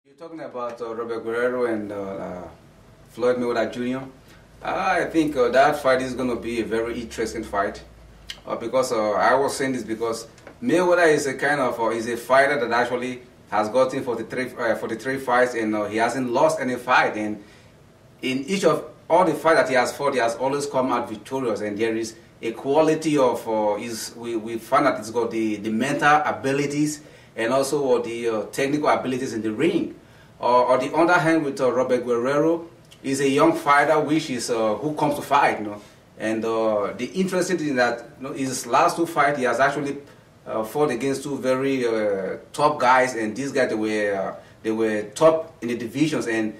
You're talking about Robert Guerrero and Floyd Mayweather Jr. I think that fight is going to be a very interesting fight because I was saying this because Mayweather is a kind of is a fighter that actually has gotten 43 fights and he hasn't lost any fight, and in each of all the fights that he has fought, he has always come out victorious, and there is a quality of we find that it's got the mental abilities and also the technical abilities in the ring. On the other hand, with Robert Guerrero, he's a young fighter which is who comes to fight, and the interesting thing is that his last two fights he has actually fought against two very top guys, and these guys they were top in the divisions, and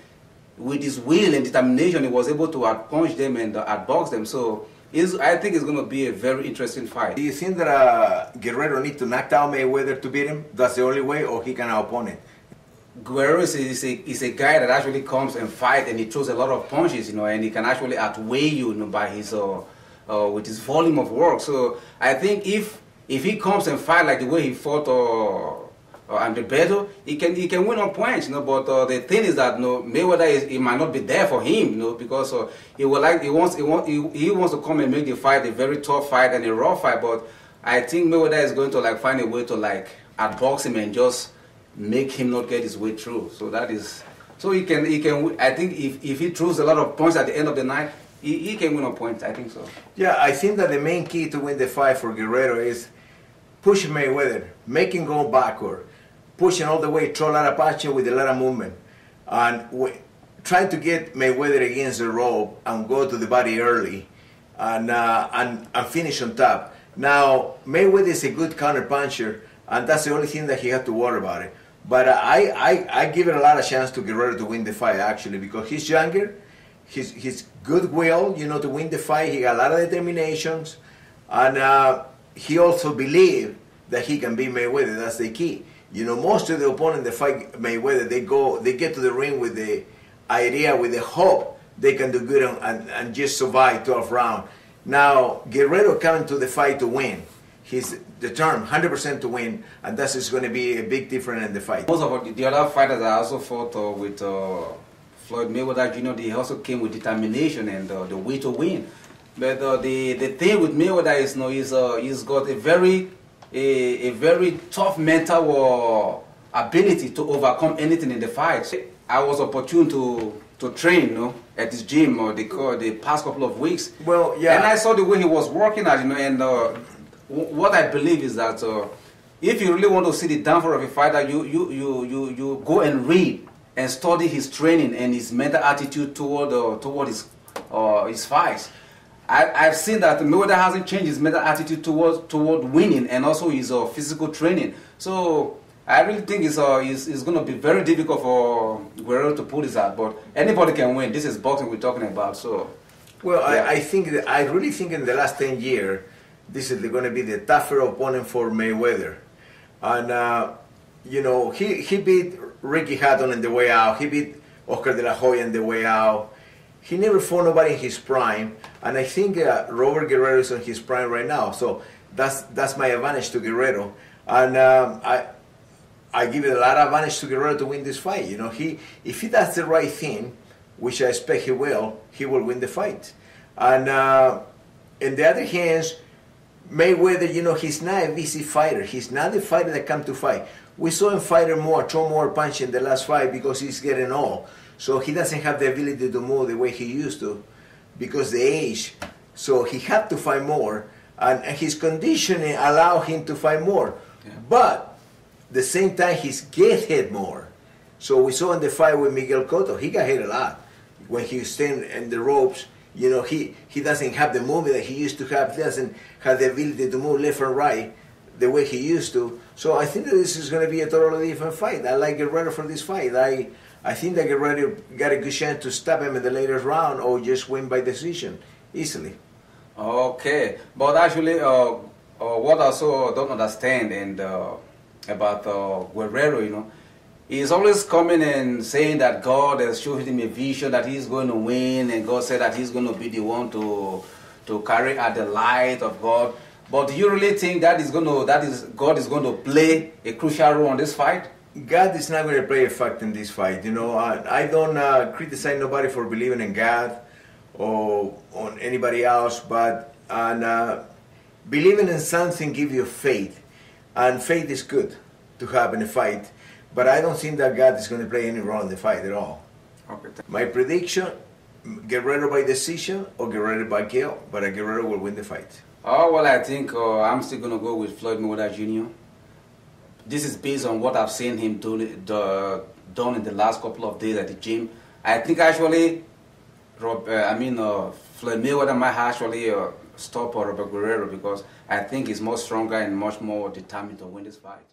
with his will and determination he was able to outpunch them and outbox them. So I think it's going to be a very interesting fight. Do you think that Guerrero needs to knock down Mayweather to beat him? That's the only way, or he can outpunch it? Guerrero is a guy that actually comes and fight, and he throws a lot of punches, and he can actually outweigh you, by his with his volume of work. So I think if he comes and fight like the way he fought Andre Beto, he can win on points, But the thing is that Mayweather he might not be there for him, because he wants to come and make the fight a very tough fight and a raw fight. But I think Mayweather is going to find a way to outbox him and just make him not get his way through. So that is he can. I think if he throws a lot of points at the end of the night, he can win on points. I think so. Yeah, I think that the main key to win the fight for Guerrero is push Mayweather, make him go backward, pushing all the way, throw a lot of punches with a lot of movement, and trying to get Mayweather against the rope and go to the body early, and finish on top. Now Mayweather is a good counter puncher, and that's the only thing that he had to worry about it. But I give it a lot of chance to Guerrero to win the fight, actually, because he's younger, he's goodwill, to win the fight. He got a lot of determinations, and he also believes that he can beat Mayweather. That's the key. Most of the opponents that fight Mayweather, they get to the ring with the idea, with the hope they can do good and just survive 12 rounds. Now Guerrero coming to the fight to win. He's determined 100% to win, and that's just going to be a big difference in the fight. Most of the other fighters that also fought with Floyd Mayweather Jr., they also came with determination and the way to win. But the thing with Mayweather is, he's got a very tough mental ability to overcome anything in the fight. I was opportune to train, at this gym the past couple of weeks. Well, yeah. And I saw the way he was working at, and what I believe is that if you really want to see the downfall of a fighter, you go and read and study his training and his mental attitude toward his fights. I've seen that Mayweather hasn't changed his mental attitude toward winning, and also his physical training. So I really think it's going to be very difficult for Guerrero to pull this out. But anybody can win. This is boxing we're talking about. So, well, yeah. I really think in the last 10 years, this is going to be the tougher opponent for Mayweather. And, he beat Ricky Hatton on the way out. He beat Oscar de la Hoya on the way out. He never fought nobody in his prime. And I think Robert Guerrero is on his prime right now. So that's my advantage to Guerrero. And I give it a lot of advantage to Guerrero to win this fight. If he does the right thing, which I expect he will win the fight. And in the other hand, Mayweather, he's not a busy fighter. He's not the fighter that comes to fight. We saw him throw more punch in the last fight because he's getting old. So he doesn't have the ability to move the way he used to because the age. So he had to fight more. And his conditioning allowed him to fight more. Yeah. But at the same time, he's get hit more. So we saw in the fight with Miguel Cotto, he got hit a lot. When he was standing in the ropes, he doesn't have the movement that he used to have. He doesn't have the ability to move left and right the way he used to. So I think that this is going to be a totally different fight. I like Guerrero for this fight. I think that Guerrero got a good chance to stop him in the latest round or just win by decision easily. Okay, but actually, what I also don't understand about Guerrero, he's always coming and saying that God has shown him a vision that he's going to win, and God said that he's going to be the one to carry out the light of God. But do you really think God is going to play a crucial role on this fight? God is not going to play a factor in this fight. You know, I don't criticize nobody for believing in God or on anybody else, but believing in something gives you faith, and faith is good to have in a fight. But I don't think that God is going to play any role in the fight at all. Okay. My prediction: Guerrero by decision or Guerrero by KO, but Guerrero will win the fight. Oh, well, I think I'm still going to go with Floyd Mayweather Jr. This is based on what I've seen him done in the last couple of days at the gym. I think actually, Floyd Mayweather might actually stop Robert Guerrero, because I think he's more stronger and much more determined to win this fight.